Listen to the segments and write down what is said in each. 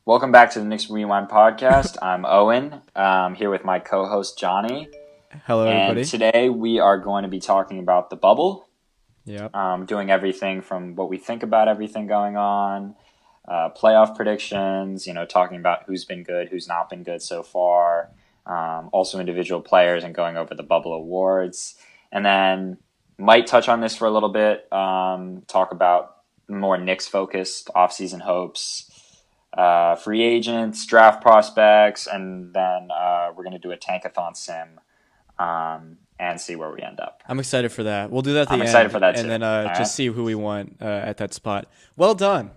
Welcome back to the Knicks Rewind podcast. I'm Owen, here with my co-host Johnny. Hello, everybody. And today we are going to be talking about the bubble. Yep. Doing everything from what we think about everything going on, playoff predictions, talking about who's been good, who's not been good so far, also individual players and going over the bubble awards. And then might touch on this for a little bit, talk about more Knicks-focused offseason hopes, free agents, draft prospects, and then we're going to do a tankathon sim and see where we end up. I'm excited for that. We'll do that at the end. I'm excited for that too. And then just see who we want at that spot. Well done.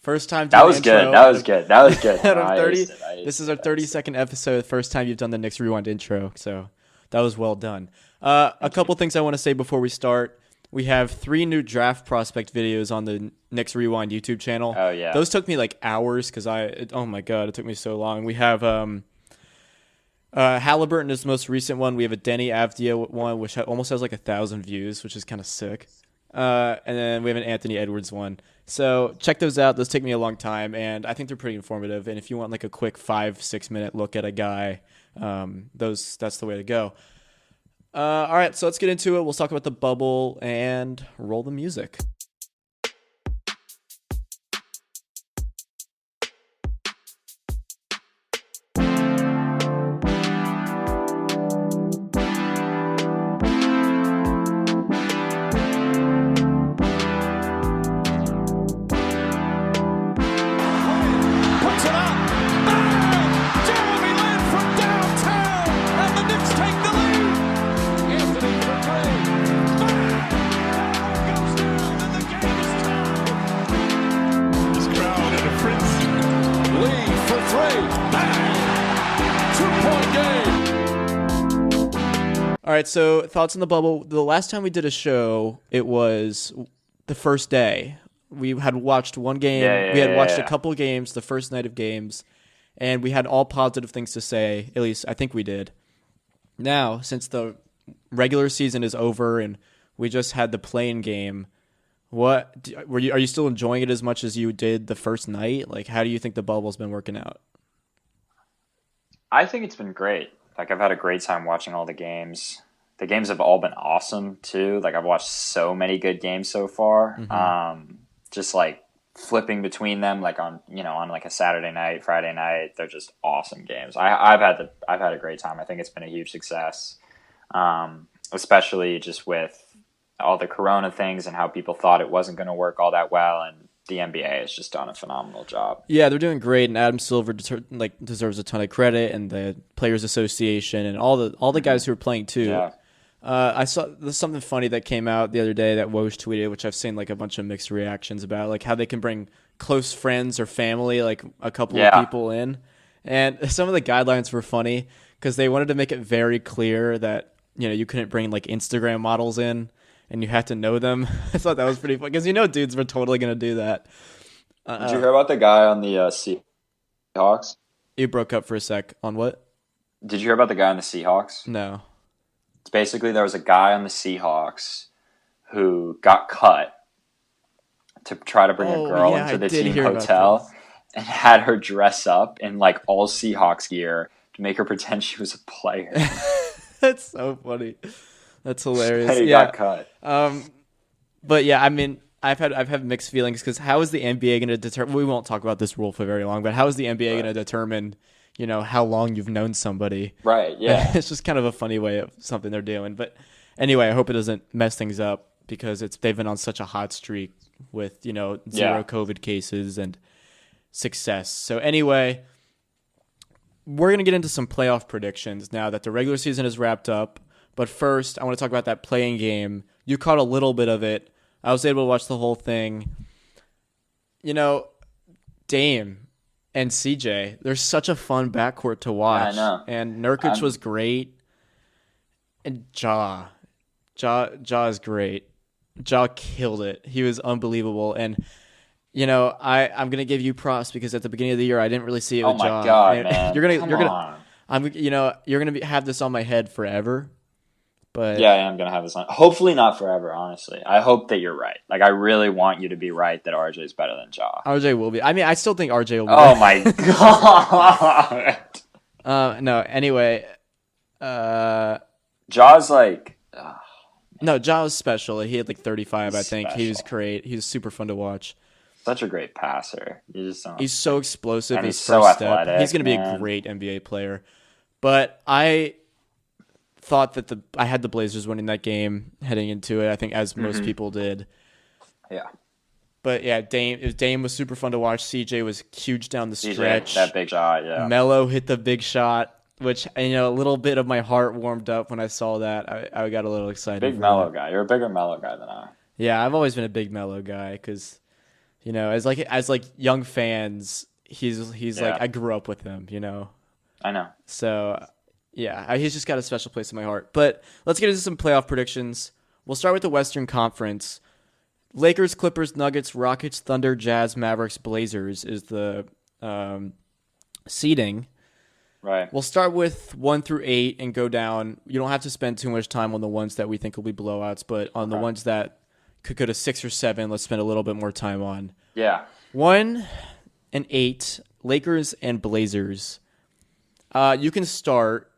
First time doing That was good. That was good. That was good. Out of 30, this is our 32nd episode. First time you've done the Knicks Rewind intro. So that was well done. A couple things I want to say before we start. We have 3 new draft prospect videos on the Knicks Rewind YouTube channel. Oh, yeah. Those took me like hours because oh my God, it took me so long. We have Halliburton is the most recent one. We have a Denny Avdia one, which almost has like 1,000 views, which is kind of sick. And then we have an Anthony Edwards one. So check those out. Those take me a long time, and I think they're pretty informative. And if you want like a quick 5-6 minute look at a guy, that's the way to go. All right, so let's get into it. We'll talk about the bubble and roll the music. All right, so thoughts on the bubble. The last time we did a show, it was the first day. We had watched one game. We had watched a couple games, the first night of games, and we had all positive things to say. At least I think we did. Now, since the regular season is over and we just had the play-in game, are you still enjoying it as much as you did the first night? Like, how do you think the bubble's been working out? I think it's been great. Like, I've had a great time watching all the games. The games have all been awesome, too. Like, I've watched so many good games so far. Mm-hmm. Just, like, flipping between them, like, on like a Saturday night, Friday night. They're just awesome games. I've had a great time. I think it's been a huge success, especially just with all the corona things and how people thought it wasn't going to work all that well, and the NBA has just done a phenomenal job. Yeah, they're doing great, and Adam Silver deserves a ton of credit, and the Players Association, and all the guys who are playing too. Yeah. I saw there's something funny that came out the other day that Woj tweeted, which I've seen like a bunch of mixed reactions about, like how they can bring close friends or family, like a couple of people in, and some of the guidelines were funny because they wanted to make it very clear that you couldn't bring like Instagram models in. And you had to know them. I thought that was pretty fun because dudes were totally gonna do that. Did you hear about the guy on the Seahawks? You broke up for a sec. On what? Did you hear about the guy on the Seahawks? No. It's basically there was a guy on the Seahawks who got cut to try to bring a girl into the team hotel and had her dress up in like all Seahawks gear to make her pretend she was a player. That's so funny. That's hilarious. He got cut. But yeah, I mean, I've had mixed feelings because how is the NBA going to determine? We won't talk about this rule for very long, but how is the NBA going to determine, how long you've known somebody? Right. Yeah. It's just kind of a funny way of something they're doing. But anyway, I hope it doesn't mess things up because they've been on such a hot streak with zero COVID cases and success. So anyway, we're going to get into some playoff predictions now that the regular season is wrapped up. But first, I want to talk about that playing game. You caught a little bit of it. I was able to watch the whole thing. Dame and CJ, they're such a fun backcourt to watch. Yeah, I know. And Nurkic was great. And Ja is great. Ja killed it. He was unbelievable. And, I'm going to give you props because at the beginning of the year, I didn't really see it with Ja. Oh, my God, man. You're going to have this on my head forever. But yeah, I am gonna have this on. Hopefully not forever. Honestly, I hope that you're right. Like, I really want you to be right that RJ is better than Ja. RJ will be. I mean, I still think RJ will be. Oh my god. No. Anyway, Ja's like. No, Ja was special. He had like 35, I think. Special. He was great. He was super fun to watch. Such a great passer. You just don't. He's so explosive. And His he's first so step. athletic, He's going to be a man. great NBA player. But I thought that I had the Blazers winning that game heading into it. I think as most people did. Yeah. But yeah, Dame was super fun to watch. CJ was huge down the CJ, stretch. that big shot. Yeah. Melo hit the big shot, which a little bit of my heart warmed up when I saw that. I got a little excited. Big Melo guy. You're a bigger Melo guy than I. Yeah, I've always been a big Melo guy because, as young fans, he's like I grew up with him. I know. So yeah, he's just got a special place in my heart. But let's get into some playoff predictions. We'll start with the Western Conference. Lakers, Clippers, Nuggets, Rockets, Thunder, Jazz, Mavericks, Blazers is the seeding. Right. We'll start with 1 through 8 and go down. You don't have to spend too much time on the ones that we think will be blowouts, but on the ones that could go to 6 or 7, let's spend a little bit more time on. Yeah. 1 and 8, Lakers and Blazers. You can start.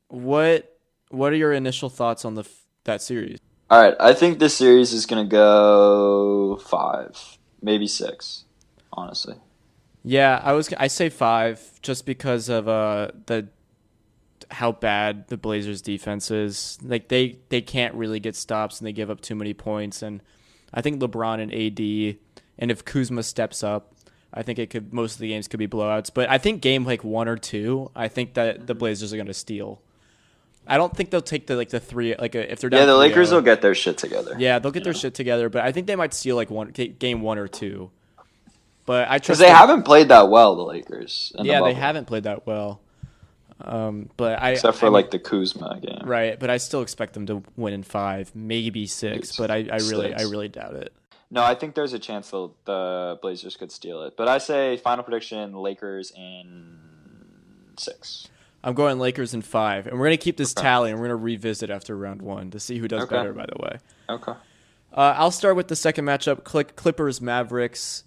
What are your initial thoughts on that series? All right. I think this series is going to go 5, maybe 6, honestly. Yeah, I say 5 just because of how bad the Blazers defense is. Like they can't really get stops and they give up too many points. And I think LeBron and AD, and if Kuzma steps up, I think most of the games could be blowouts. But I think game 1 or 2, I think that the Blazers are going to steal. I don't think they'll take the 3 if they're down. Yeah, the 3-0. Lakers will get their shit together. Yeah, they'll get their shit together, but I think they might steal game 1 or 2. But I trust because they haven't played that well, the Lakers. They haven't played that well. Except for the Kuzma game, right? But I still expect them to win in 5, maybe 6. But I really doubt it. No, I think there's a chance the Blazers could steal it. But I say final prediction: Lakers in 6. I'm going Lakers in 5, and we're gonna keep this tally, and we're gonna revisit after round 1 to see who does better. By the way, okay. I'll start with the second matchup: Clippers Mavericks.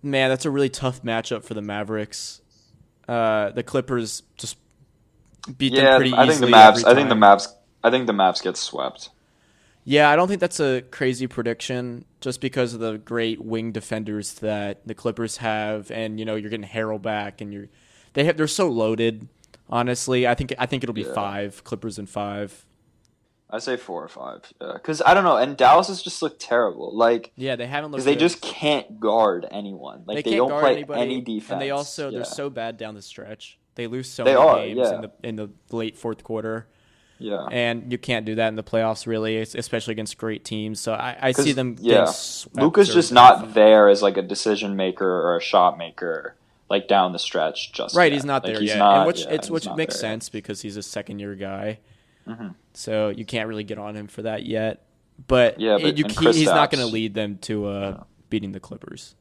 Man, that's a really tough matchup for the Mavericks. The Clippers just beat them pretty easily. I think the Mavs get swept. Yeah, I don't think that's a crazy prediction just because of the great wing defenders that the Clippers have, and you're getting Harrell back, and they're so loaded. Honestly, I think it'll be 5 Clippers in 5. I say 4 or 5. Yeah, because I don't know, and Dallas has just looked terrible. They haven't looked because they just can't guard anyone. They don't play any defense, and they're so bad down the stretch. They lose so many games in the late fourth quarter. Yeah, and you can't do that in the playoffs, really, especially against great teams. So I see them. Yeah, Luka's just not there as a decision maker or a shot maker. Down the stretch, yet. He's not there yet, which makes sense because he's a second-year guy. Mm-hmm. So you can't really get on him for that yet. But he's not going to lead them to beating the Clippers.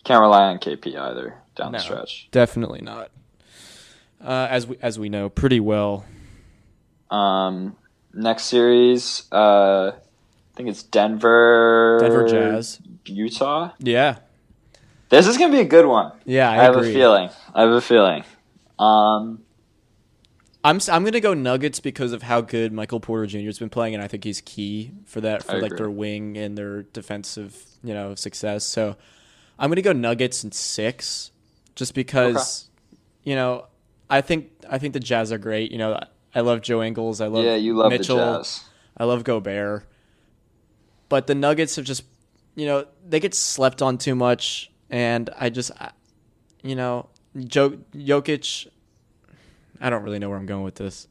Can't rely on KP either down the stretch. Definitely not. As we know pretty well. Next series, I think it's Denver Jazz, Utah. Yeah. This is going to be a good one. Yeah, I have a feeling. I'm going to go Nuggets because of how good Michael Porter Jr. has been playing, and I think he's key for that, for their wing and their defensive, success. So I'm going to go Nuggets in 6, just because, I think the Jazz are great. I love Joe Ingles. I love you love Mitchell. The Jazz. I love Gobert. But the Nuggets have just, they get slept on too much. And Jokic, I don't really know where I'm going with this.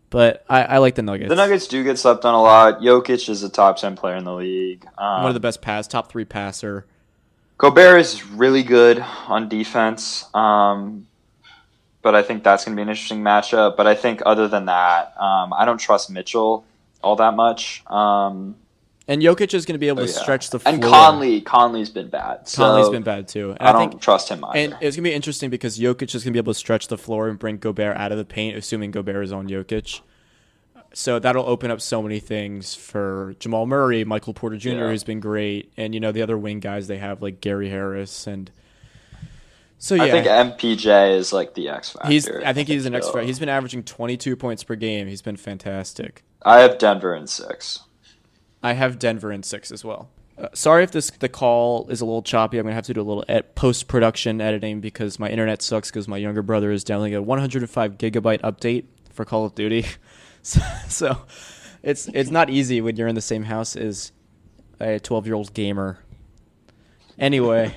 But I like the Nuggets. The Nuggets do get slept on a lot. Jokic is a top 10 player in the league. One of the best top 3 passer. Gobert is really good on defense. But I think that's going to be an interesting matchup. But I think other than that, I don't trust Mitchell all that much. And Jokic is going to be able to stretch the floor. And Conley's been bad. Conley's been bad too. And I don't trust him either. And it's going to be interesting because Jokic is going to be able to stretch the floor and bring Gobert out of the paint, assuming Gobert is on Jokic. So that'll open up so many things for Jamal Murray, Michael Porter Jr., who's been great, and the other wing guys they have like Gary Harris and. So yeah, I think MPJ is like the X factor. I think he's an X factor. He's been averaging 22 points per game. He's been fantastic. I have Denver in 6. I have Denver in 6 as well. Sorry if the call is a little choppy. I'm gonna have to do a little post-production editing because my internet sucks because my younger brother is downloading a 105 gigabyte update for Call of Duty. So it's not easy when you're in the same house as a 12-year-old gamer. Anyway,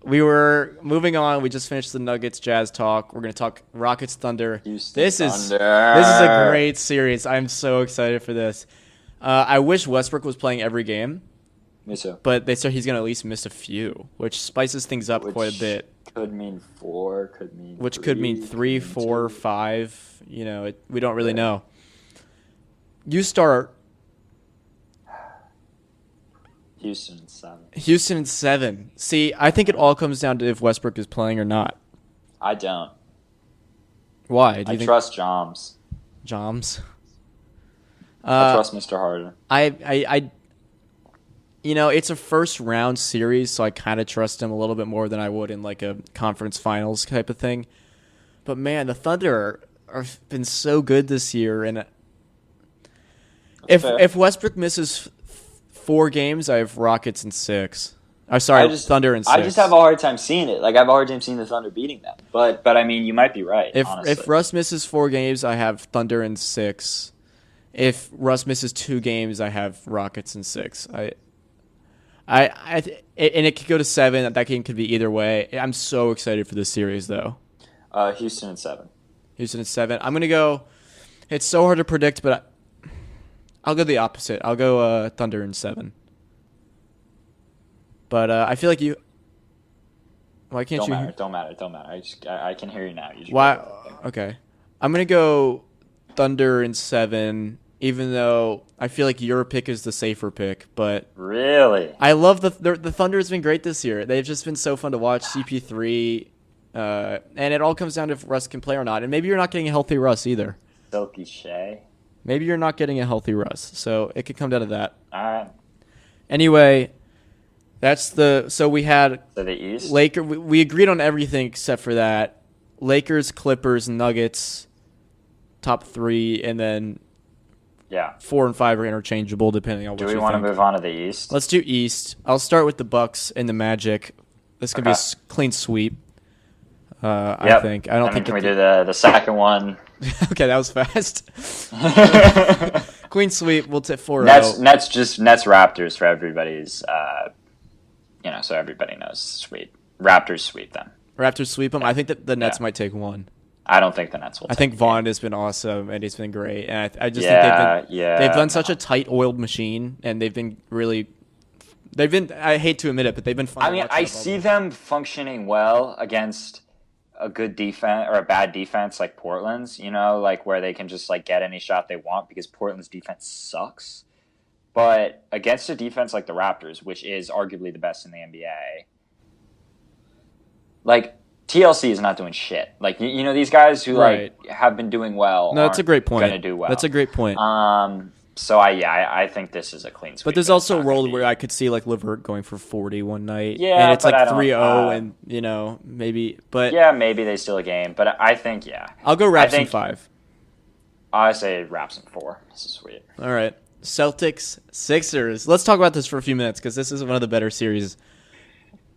we were moving on. We just finished the Nuggets Jazz talk. We're gonna talk Rockets Thunder. This is a great series. I'm so excited for this. I wish Westbrook was playing every game. Me too. But they said he's going to at least miss a few, which spices things up quite a bit. Could mean 4, could mean which 3, could mean 3, 4, 2. 5. We don't really know. You start. Houston in 7. Houston in 7. See, I think it all comes down to if Westbrook is playing or not. I don't. Why? I trust Joms. Joms? I trust Mr. Harden. It's a first round series, so I kind of trust him a little bit more than I would in like a conference finals type of thing. But man, the Thunder have been so good this year, and if Westbrook misses 4 games, I have Rockets in 6. Thunder in 6. I just have a hard time seeing it. Like I have a hard time seeing the Thunder beating them. But I mean, you might be right. If Russ misses 4 games, I have Thunder in 6. If Russ misses 2 games, I have Rockets in 6. And it could go to 7. That game could be either way. I'm so excited for this series, though. Houston in 7. Houston in 7. I'm gonna go. It's so hard to predict, but I'll go the opposite. I'll go Thunder in 7. But I feel like you. Why can't you? Don't matter. I can hear you now. Why? Okay. I'm gonna go Thunder in 7. Even though I feel like your pick is the safer pick, but really, I love the Thunder has been great this year. They've just been so fun to watch. CP3, and it all comes down to if Russ can play or not. And maybe you're not getting a healthy Russ either. Silky Shea. Maybe you're not getting a healthy Russ, so it could come down to that. All right. Anyway, so we had the East. We agreed on everything except for that. Lakers, Clippers, Nuggets, top 3, and then. Yeah. 4 and 5 are interchangeable depending on what you think. Do we want to move on to the East? Let's do East. I'll start with the Bucks and the Magic. This could be a clean sweep. I think. I don't think. Can we do the second one? Okay, that was fast. Clean sweep. We'll tip 4-0. Nets Raptors for everybody's. So everybody knows sweep. Raptors sweep them. Raptors sweep them. I think that the Nets might take 1. I don't think the Nets will. I think Vaughn has been awesome, and he's been great. And I just think they've done such a tight-oiled machine, and they've been really. I hate to admit it, but they've been fun. I mean, I see them functioning well against a good defense or a bad defense like Portland's. Like where they can just like get any shot they want because Portland's defense sucks. But against a defense like the Raptors, which is arguably the best in the NBA, like. TLC is not doing shit. Like these guys who have been doing well. No, that's a great point. Going to do well. That's a great point. So I think this is a clean sweep. But there's also a world where I could see like Levert going for 40 one night. Yeah, and it's like 3-0, and maybe. But yeah, maybe they steal a game. But I think I'll go Raps in 5. I say Raps in 4. This is sweet. All right, Celtics Sixers. Let's talk about this for a few minutes because this is one of the better series.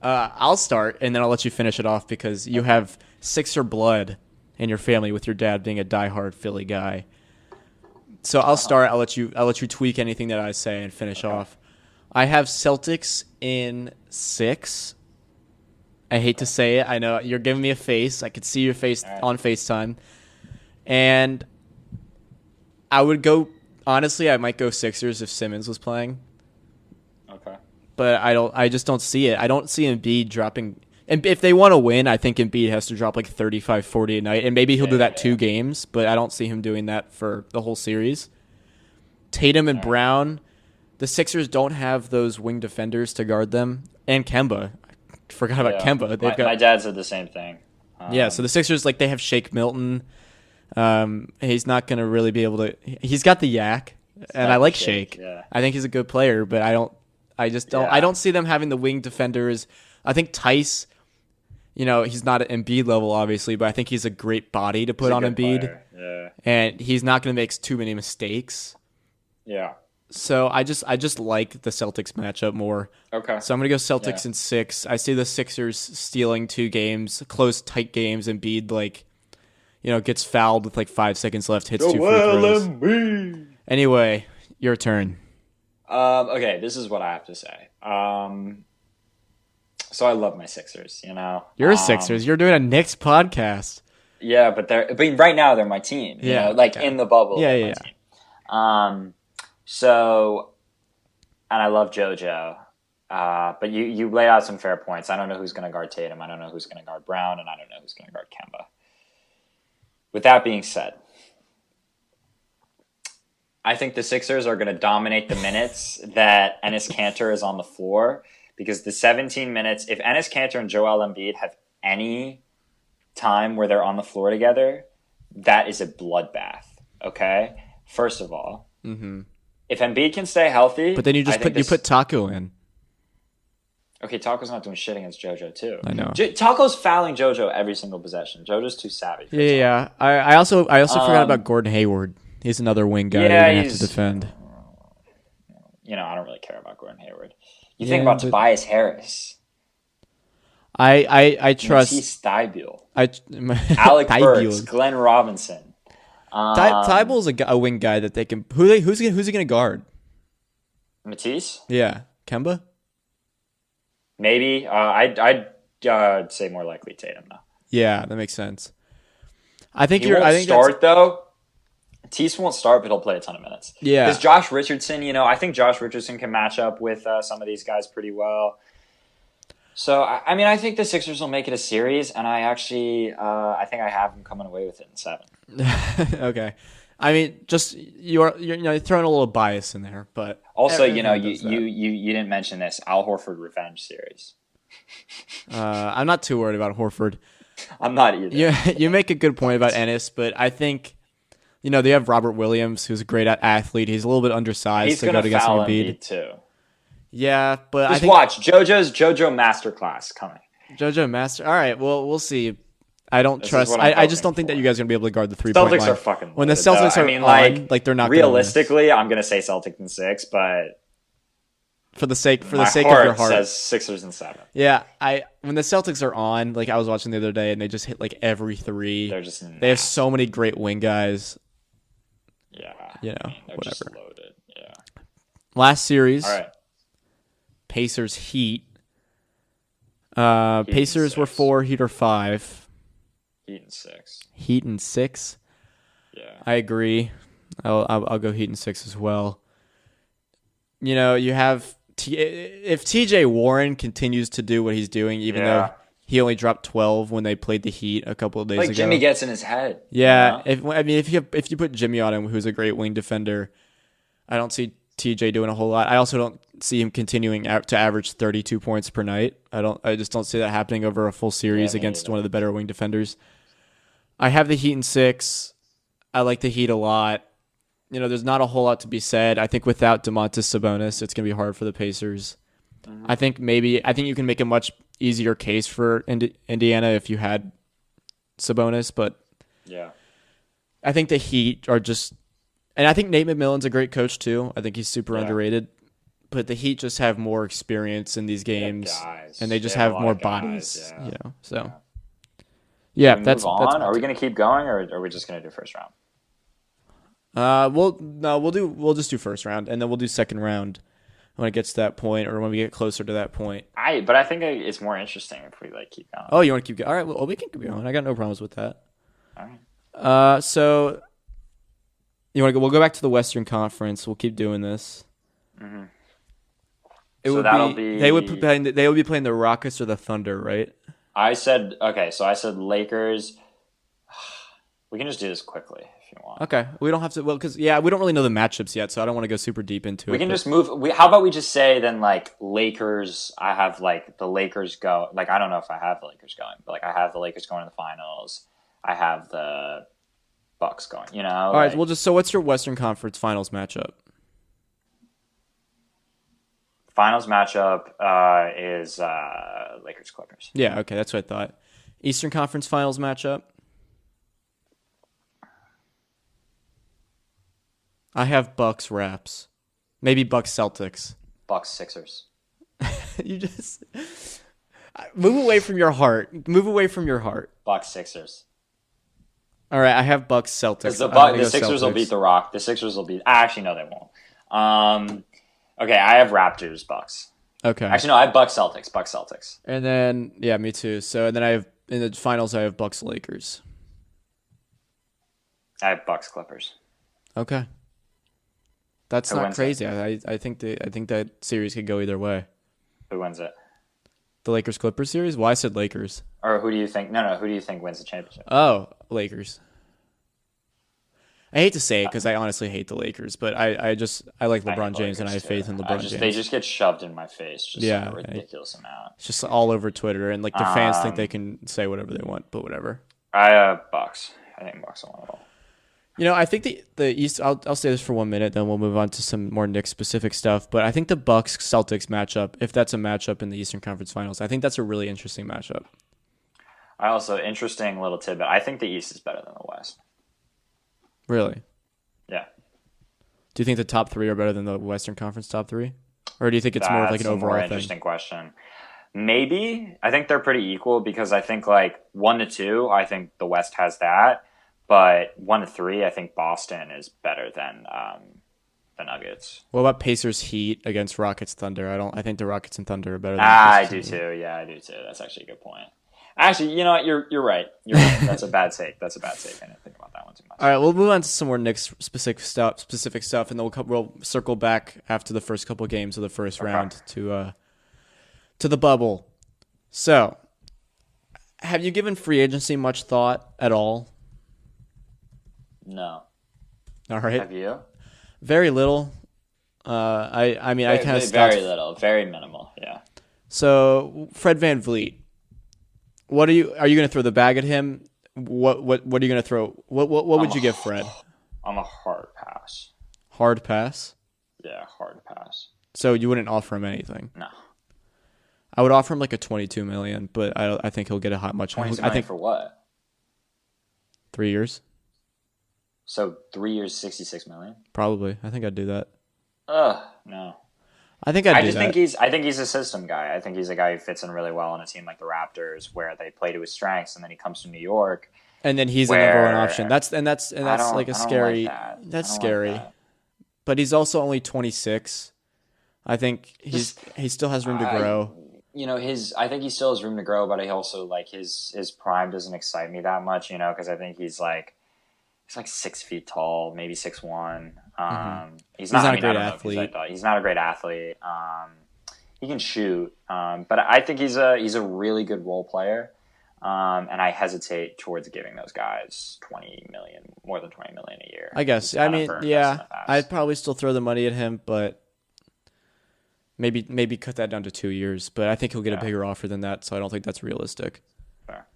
I'll start, and then I'll let you finish it off because you have Sixer blood in your family with your dad being a diehard Philly guy. So I'll start. I'll let you tweak anything that I say and finish off. I have Celtics in 6. I hate to say it. I know you're giving me a face. I could see your face on FaceTime. And I would go, honestly, I might go Sixers if Simmons was playing. Okay. But I just don't see it. I don't see Embiid dropping. And if they want to win, I think Embiid has to drop like 35, 40 a night. And maybe he'll do that 2 games, but I don't see him doing that for the whole series. Tatum and Brown, the Sixers don't have those wing defenders to guard them. And Kemba. I forgot about Kemba. My dad said the same thing. So the Sixers, they have Shake Milton. He's not going to really be able to. He's got the yak, and I like Shake. Yeah. I think he's a good player, but I don't see them having the wing defenders. I think Tice, he's not at Embiid level, obviously, but I think he's a great body to put on Embiid. Yeah. And he's not going to make too many mistakes. Yeah. So I just like the Celtics matchup more. Okay. So I'm going to go Celtics in 6. I see the Sixers stealing 2 games, close, tight games. Embiid, gets fouled with 5 seconds left, hits 2 free throws. Embiid. Anyway, your turn. Okay, this is what I have to say. So I love my Sixers, You're a Sixers. You're doing a Knicks podcast. Yeah, but right now they're my team. In the bubble. Yeah. Team. So, and I love JoJo. But you lay out some fair points. I don't know who's going to guard Tatum. I don't know who's going to guard Brown, and I don't know who's going to guard Kemba. With that being said, I think the Sixers are going to dominate the minutes that Enes Kanter is on the floor, because the 17 minutes, if Enes Kanter and Joel Embiid have any time where they're on the floor together, that is a bloodbath. Okay, first of all, if Embiid can stay healthy, but then you put Taco in. Okay, Taco's not doing shit against JoJo too. I know. Taco's fouling JoJo every single possession. JoJo's too savvy. Yeah. I also forgot about Gordon Hayward. He's another wing guy you're gonna have to defend. I don't really care about Gordon Hayward. You think about Tobias Harris. I trust Matisse Thybulle. Alec Burks, Glenn Robinson. Thybulle's a wing guy that they can. Who's he going to guard? Matisse. Yeah, Kemba. Maybe. I'd say more likely Tatum though. Yeah, that makes sense. I think though. Matisse won't start, but he'll play a ton of minutes. Yeah. Because Josh Richardson, I think Josh Richardson can match up with some of these guys pretty well. So, I think the Sixers will make it a series, and I actually, I think I have them coming away with it in 7. Okay. Just you're throwing a little bias in there, but also, you didn't mention this Al Horford revenge series. I'm not too worried about Horford. I'm not either. You make a good point about Ennis, but I think they have Robert Williams, who's a great athlete. He's a little bit undersized. He's going to foul Embiid too. Yeah, but I think watch JoJo Masterclass coming. JoJo Master. All right, well, we'll see. I don't trust. I just don't think that you guys are gonna be able to guard the 3-point line. Celtics are fucking. When the Celtics are on, they're not. Realistically, I'm gonna say Celtics in 6, but for the sake of your heart, says Sixers in 7. Yeah, when the Celtics are on, I was watching the other day, and they just hit every 3. They have so many great wing guys. Yeah, they're whatever. Just loaded. Yeah. Last series. All right. Pacers Heat. Pacers were 4, Heat are 5. Heat and 6. Yeah. I agree. I'll go Heat and 6 as well. You have if TJ Warren continues to do what he's doing, even though he only dropped 12 when they played the Heat a couple of days ago. Jimmy gets in his head. Yeah. If you put Jimmy on him, who's a great wing defender, I don't see TJ doing a whole lot. I also don't see him continuing to average 32 points per night. I just don't see that happening over a full series against one of the better wing defenders. I have the Heat in 6. I like the Heat a lot. There's not a whole lot to be said. I think without Domantas Sabonis, it's going to be hard for the Pacers. Mm-hmm. I think you can make a much easier case for Indiana if you had Sabonis, but yeah, I think the Heat are just. And I think Nate McMillan's a great coach too. I think he's super underrated. But the Heat just have more experience in these games, and they just have more bodies. So yeah, that's. Are we going to keep going, or are we just going to do first round? We'll just do first round, and then we'll do second round when it gets to that point, or when we get closer to that point. But I think it's more interesting if we keep going. Oh, you want to keep going? All right, well, we can keep going. I got no problems with that. All right. So you want to go? We'll go back to the Western Conference. We'll keep doing this. Mm-hmm. They would be playing the Rockets or the Thunder, right? I said Lakers. We can just do this quickly if you want. Okay, we don't have to. Well, because we don't really know the matchups yet, so I don't want to go super deep into it. We can just move. How about we just say then Lakers? I have the Lakers go. I don't know if I have the Lakers going, but I have the Lakers going to the finals. I have the Bucks going. All right. Well, so what's your Western Conference Finals matchup? Finals matchup is Lakers Clippers. Yeah. Okay, that's what I thought. Eastern Conference Finals matchup. I have Bucks Raps. Maybe Bucks Celtics. Bucks Sixers. You just move away from your heart. Move away from your heart. Bucks Sixers. All right, I have Bucks Celtics. The Sixers will beat the Rock. The Sixers will beat. Actually, no, they won't. Okay, I have Raptors Bucks. Okay. Actually, no, I have Bucks Celtics. Bucks Celtics. And then me too. So and then I have in the finals I have Bucks Lakers. I have Bucks Clippers. Okay. That's not crazy. I think that series could go either way. Who wins it? The Lakers Clippers series? Well, I said Lakers. Or who do you think? No. Who do you think wins the championship? Oh, Lakers. I hate to say it because I honestly hate the Lakers, but I like LeBron James and I have faith in LeBron James. They just get shoved in my face, just a ridiculous amount. It's just all over Twitter, and like the fans think they can say whatever they want, but whatever. I have Bucks. I think Bucks will win it all. I think the East. I'll say this for 1 minute, then we'll move on to some more Knicks specific stuff. But I think the Bucks Celtics matchup, if that's a matchup in the Eastern Conference Finals, I think that's a really interesting matchup. Interesting little tidbit. I think the East is better than the West. Really? Yeah. Do you think the top three are better than the Western Conference top three, or do you think it's more of like an overall thing? Interesting question. Maybe. I think they're pretty equal because I think like 1 to 2, I think the West has that. But 1 to 3, I think Boston is better than the Nuggets. What about Pacers Heat against Rockets Thunder? I think the Rockets and Thunder are better than I do too. Yeah, I do too. That's actually a good point. Actually, you know what? You're right. You're right. That's a bad take. I didn't think about that one too much. All right, we'll move on to some more Knicks specific stuff, and then we'll circle back after the first couple games of the first round to the bubble. So, have you given free agency much thought at all? No. All right. Have you? Very little. I kind of stopped. Very little. Very minimal. Yeah. So Fred VanVleet, are you going to throw the bag at him? What are you going to throw? What would you give Fred? I'm a hard pass. Hard pass? Yeah, hard pass. So you wouldn't offer him anything? No. I would offer him like a $22 million, but I think he'll get a much. $22 million for what? 3 years. So 3 years, $66 million. Probably, I think I'd do that. No. I think I think he's a system guy. I think he's a guy who fits in really well on a team like the Raptors, where they play to his strengths, and then he comes to New York, and then he's a number one option. That's like a scary. That's scary. Like that. But he's also only 26. I think he still has room to grow. I think he still has room to grow, but I also like his prime doesn't excite me that much. Because I think he's like 6 feet tall, maybe 6'1". He's not a great athlete. He's not a great athlete. He can shoot, but I think he's a really good role player. And I hesitate towards giving those guys more than $20 million a year. I guess. I mean, yeah, I'd probably still throw the money at him, but maybe cut that down to 2 years. But I think he'll get a bigger offer than that, so I don't think that's realistic. Fair.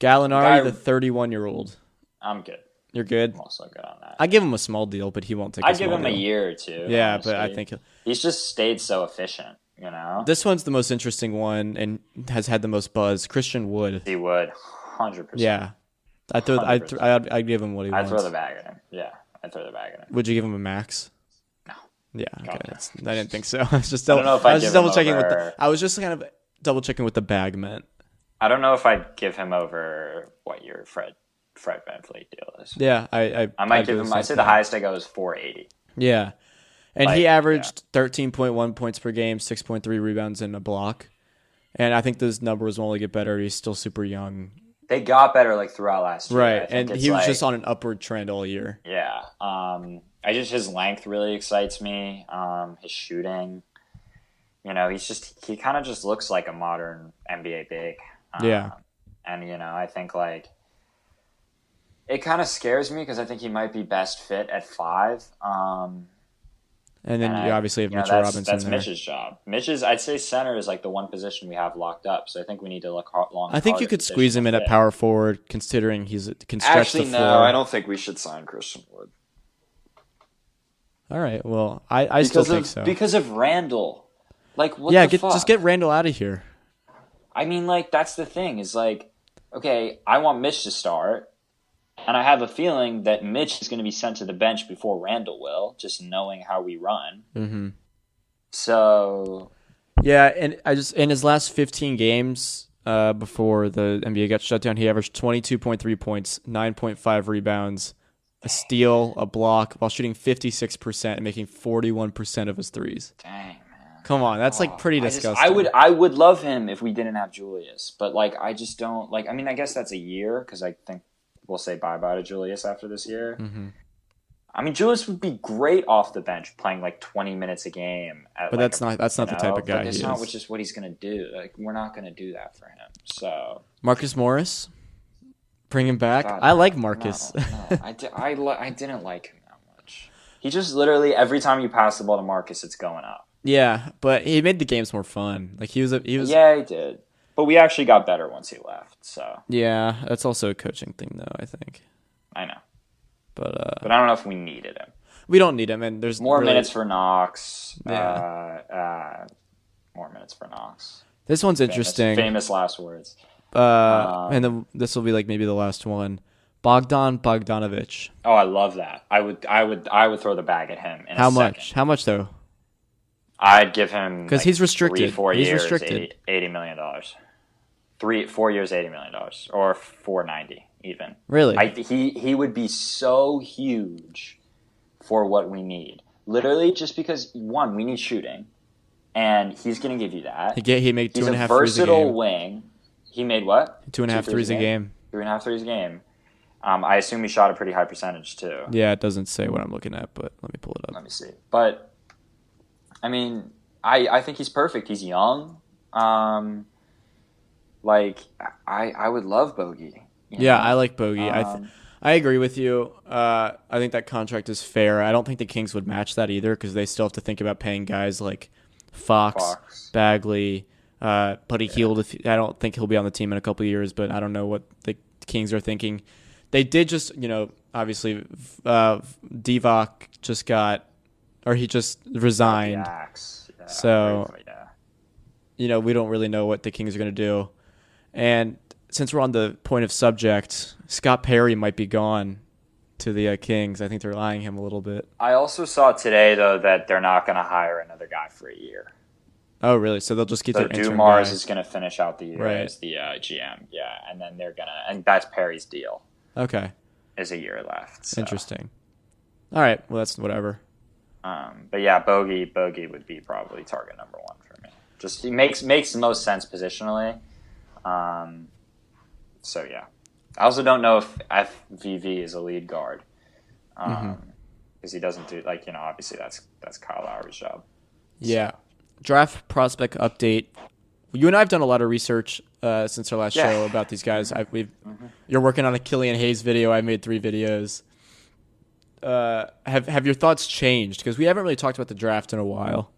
Gallinari, the 31-year-old. I'm good. You're good? I'm also good on that. I give him a small deal, but he won't take a small deal. I give him a year or two. Yeah, honestly. But I think he's just stayed so efficient, This one's the most interesting one and has had the most buzz. Christian Wood. He would, 100%. Yeah. I'd give him what he wants. I'd throw the bag at him. Yeah, I'd throw the bag at him. Would you give him a max? No. Yeah, okay. I didn't think so. I was just I don't know if I was just double checking I was just kind of double checking what the bag meant. I don't know if I'd give him over what your Fred VanVleet deal is. Yeah, I might give him. I say the highest I go is 480. Yeah, and he averaged 13.1 points per game, 6.3 rebounds, and a block. And I think those numbers will only get better. He's still super young. They got better throughout last year, right? And he was just on an upward trend all year. Yeah, his length really excites me. His shooting, he kind of just looks like a modern NBA big. Yeah, and I think it kind of scares me because I think he might be best fit at 5. And And then you obviously have Mitchell Robinson that's there. Mitch's job. I'd say center is like the one position we have locked up. So I think we need to look long. I think you could squeeze him in at power forward, considering can stretch the floor. No, I don't think we should sign Christian Wood. All right, well, I still think so. Because of Randall. Like, what the fuck? Just get Randall out of here. I mean, like, that's the thing. Is like, okay, I want Mitch to start. And I have a feeling that Mitch is going to be sent to the bench before Randall will, just knowing how we run. Mm-hmm. So... Yeah, and in his last 15 games before the NBA got shut down, he averaged 22.3 points, 9.5 rebounds, a steal, a block, while shooting 56% and making 41% of his threes. Dang, man. Come on, that's like pretty disgusting. I would love him if we didn't have Julius, but like I just don't like. I mean, I guess that's a year because I think we'll say bye to Julius after this year. Mm-hmm. I mean, Julius would be great off the bench, playing like 20 minutes a game. But that's not the type of guy. It's not just what he's gonna do. Like, we're not gonna do that for him. So Marcus Morris, bring him back. God, I like Marcus. No, I didn't like him that much. He just literally every time you pass the ball to Marcus, it's going up. Yeah, but he made the games more fun. Like he was. Yeah, he did. But we actually got better once he left. So yeah, that's also a coaching thing, though. I think. I know. But I don't know if we needed him. We don't need him, and there's more minutes for Knox. Yeah. More minutes for Knox. This one's interesting. Famous last words. And then this will be like maybe the last one. Bogdanovich. Oh, I love that. I would throw the bag at him. How much? How much though? I'd give him because he's restricted. 3-4 he's years, restricted. $80 million. 4 years, $80 million, or $490 even. Really? He would be so huge for what we need. Literally, just because one, we need shooting, and he's going to give you that. He made 2.5 threes a game. He's a versatile wing. He made what? 2.5 threes a game. 3.5 threes a game. I assume he shot a pretty high percentage too. Yeah, it doesn't say what I'm looking at, but let me pull it up. Let me see. But I mean, I think he's perfect. He's young. Like I would love Bogey. Yeah, I like Bogey. I agree with you. I think that contract is fair. I don't think the Kings would match that either because they still have to think about paying guys like Fox. Bagley, Buddy Hield. I don't think he'll be on the team in a couple of years, but I don't know what the Kings are thinking. They did just, obviously, Divac he just resigned. Yeah, so, we don't really know what the Kings are going to do. And since we're on the point of subject, Scott Perry might be gone to the Kings. I think they're eyeing him a little bit. I also saw today, though, that they're not going to hire another guy for a year. Oh, really? So they'll just keep their intern Dumars guy. is going to finish out the year as the GM. Yeah, and then and that's Perry's deal. Okay. Is a year left. So. Interesting. All right. Well, that's whatever. But yeah, Bogey would be probably target number one for me. Just he makes the most sense positionally. So yeah, I also don't know if FVV is a lead guard because he doesn't do obviously that's Kyle Lowry's job. Yeah. Draft prospect update. You and I have done a lot of research since our last show about these guys. You're working on a Killian Hayes video. I made 3 videos. Have your thoughts changed? Because we haven't really talked about the draft in a while.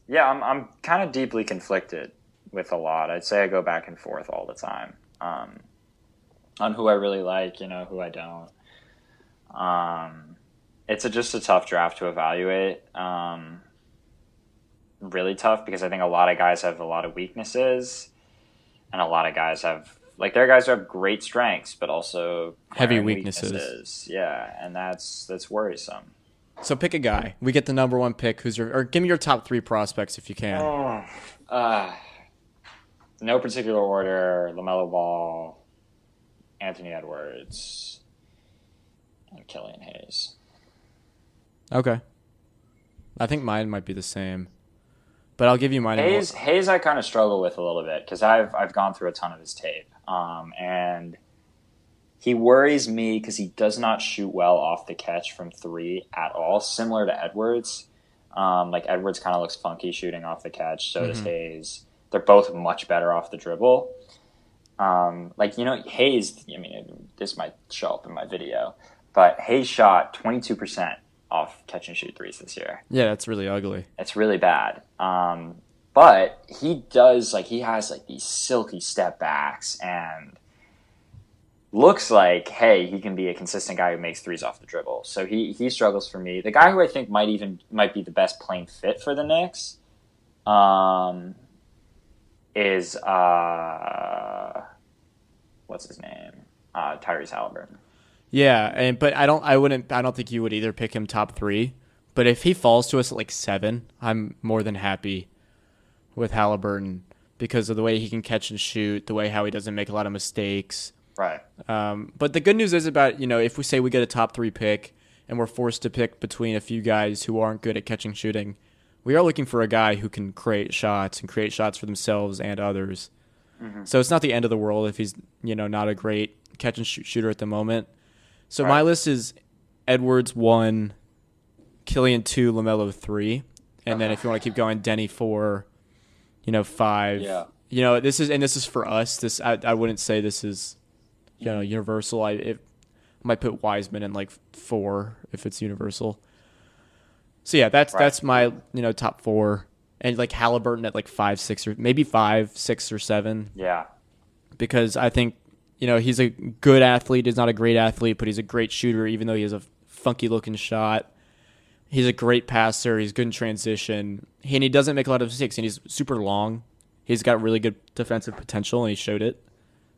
Yeah, I'm kind of deeply conflicted with a lot. I'd say I go back and forth all the time on who I really like, who I don't. It's just a tough draft to evaluate. Really tough because I think a lot of guys have a lot of weaknesses, and a lot of guys have there are guys who have great strengths, but also heavy weaknesses. Yeah, and that's worrisome. So pick a guy. We get the number 1 pick. Or give me your top 3 prospects if you can. No particular order. LaMelo Ball, Anthony Edwards, and Killian Hayes. Okay. I think mine might be the same. But I'll give you mine. Hayes I kind of struggle with a little bit because I've gone through a ton of his tape. And he worries me because he does not shoot well off the catch from 3 at all, similar to Edwards. Edwards kind of looks funky shooting off the catch, so does Hayes. They're both much better off the dribble. Hayes, this might show up in my video, but Hayes shot 22% off catch and shoot threes this year. Yeah, that's really ugly. It's really bad. But he does, like, he has, like, these silky step backs and looks like, hey, he can be a consistent guy who makes threes off the dribble. So he struggles for me. The guy who I think might be the best playing fit for the Knicks is what's his name? Tyrese Halliburton. Yeah, but I don't think you would either pick him top 3. But if he falls to us at like 7, I'm more than happy with Halliburton because of the way he can catch and shoot, the way how he doesn't make a lot of mistakes. Right. But the good news is about, if we say we get a top 3 pick and we're forced to pick between a few guys who aren't good at catching shooting, we are looking for a guy who can create shots for themselves and others. Mm-hmm. So it's not the end of the world if he's, not a great catch and shoot shooter at the moment. So my list is Edwards 1, Killian 2, LaMelo 3, and then if you want to keep going, Denny 4, 5. Yeah. This is for us. I wouldn't say this is, universal. I might put Wiseman in like 4 if it's universal. So yeah, that's my top 4, and like Halliburton at like 5, 6, or maybe 5, 6, or 7. Yeah. Because I think he's a good athlete. He's not a great athlete, but he's a great shooter. Even though he has a funky looking shot, he's a great passer. He's good in transition, and he doesn't make a lot of mistakes. And he's super long. He's got really good defensive potential, and he showed it.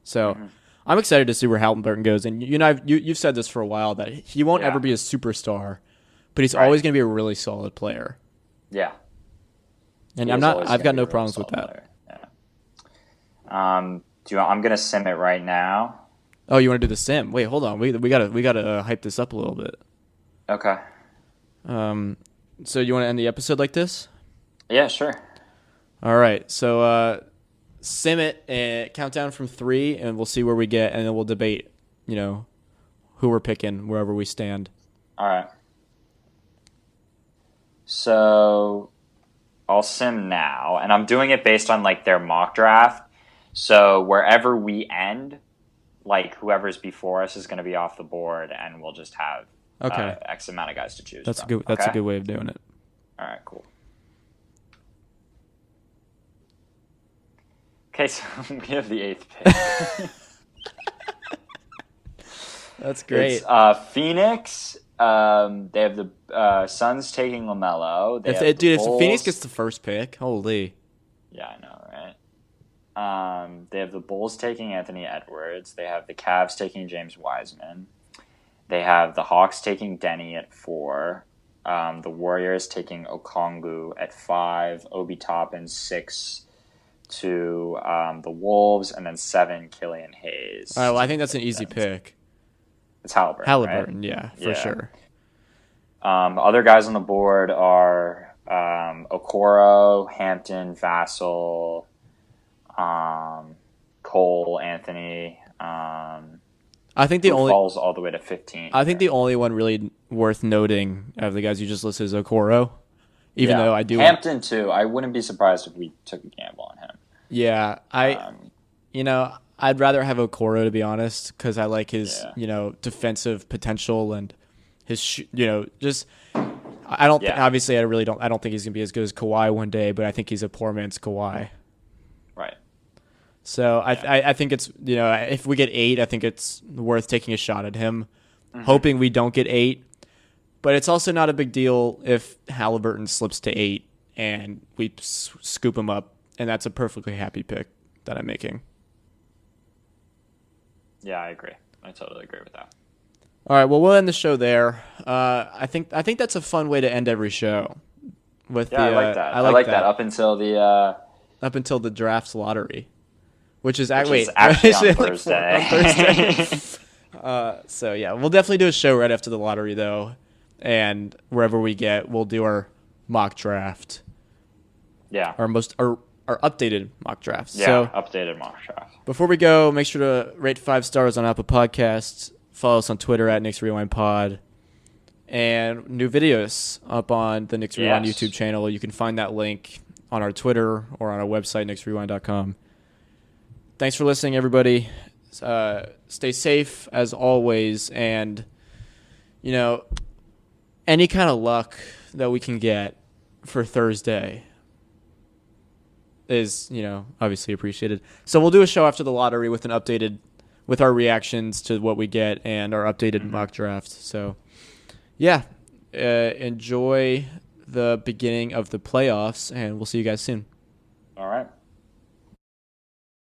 So I'm excited to see where Halliburton goes. And you've said this for a while that he won't ever be a superstar, but he's always going to be a really solid player. Yeah. And I've got no problems with that. Player. Yeah. I'm gonna sim it right now. Oh, you want to do the sim? Wait, hold on. We gotta hype this up a little bit. Okay. So you want to end the episode like this? Yeah, sure. All right. So sim it and count down from 3, and we'll see where we get, and then we'll debate, who we're picking wherever we stand. All right. So I'll sim now, and I'm doing it based on like their mock draft. So wherever we end, like whoever's before us is going to be off the board, and we'll just have X amount of guys to choose. That's from. That's a good way of doing it. All right, cool. Okay, so we have the 8th pick. That's great. It's Phoenix. They have the Suns taking LaMelo. If Phoenix gets the first pick, holy. Yeah, I know, right? They have the Bulls taking Anthony Edwards. They have the Cavs taking James Wiseman. They have the Hawks taking Denny at 4. The Warriors taking Okongwu at 5. Obi Toppin 6 to the Wolves, and then 7 Killian Hayes. All right, well, I think that's an easy pick. It's Halliburton, right? For sure. Other guys on the board are Okoro, Hampton, Vassell, Cole, Anthony. I think the only falls all the way to 15. I think the only one really worth noting of the guys you just listed is Okoro. Even though I do Hampton too. I wouldn't be surprised if we took a gamble on him. Yeah, I'd rather have Okoro, to be honest, because I like his defensive potential and his obviously I don't think he's gonna be as good as Kawhi one day, but I think he's a poor man's Kawhi. Right. So I think it's if we get 8, I think it's worth taking a shot at him, hoping we don't get 8. But it's also not a big deal if Halliburton slips to 8 and we scoop him up, and that's a perfectly happy pick that I'm making. Yeah, I agree. I totally agree with that. All right, well, we'll end the show there. I think that's a fun way to end every show. I like that. I like that up until the draft's lottery, which is actually on Thursday. So yeah, we'll definitely do a show right after the lottery though, and wherever we get, we'll do our mock draft. Yeah, our updated mock drafts. Yeah, so, updated mock draft. Before we go, make sure to rate 5 stars on Apple Podcasts. Follow us on Twitter at Knicks Rewind Pod. And new videos up on the Knicks Rewind YouTube channel. You can find that link on our Twitter or on our website, knicksrewind.com. Thanks for listening, everybody. Stay safe, as always. And, any kind of luck that we can get for Thursday is, obviously appreciated. So we'll do a show after the lottery with our reactions to what we get and our updated mock draft. So, yeah, enjoy the beginning of the playoffs, and we'll see you guys soon. All right.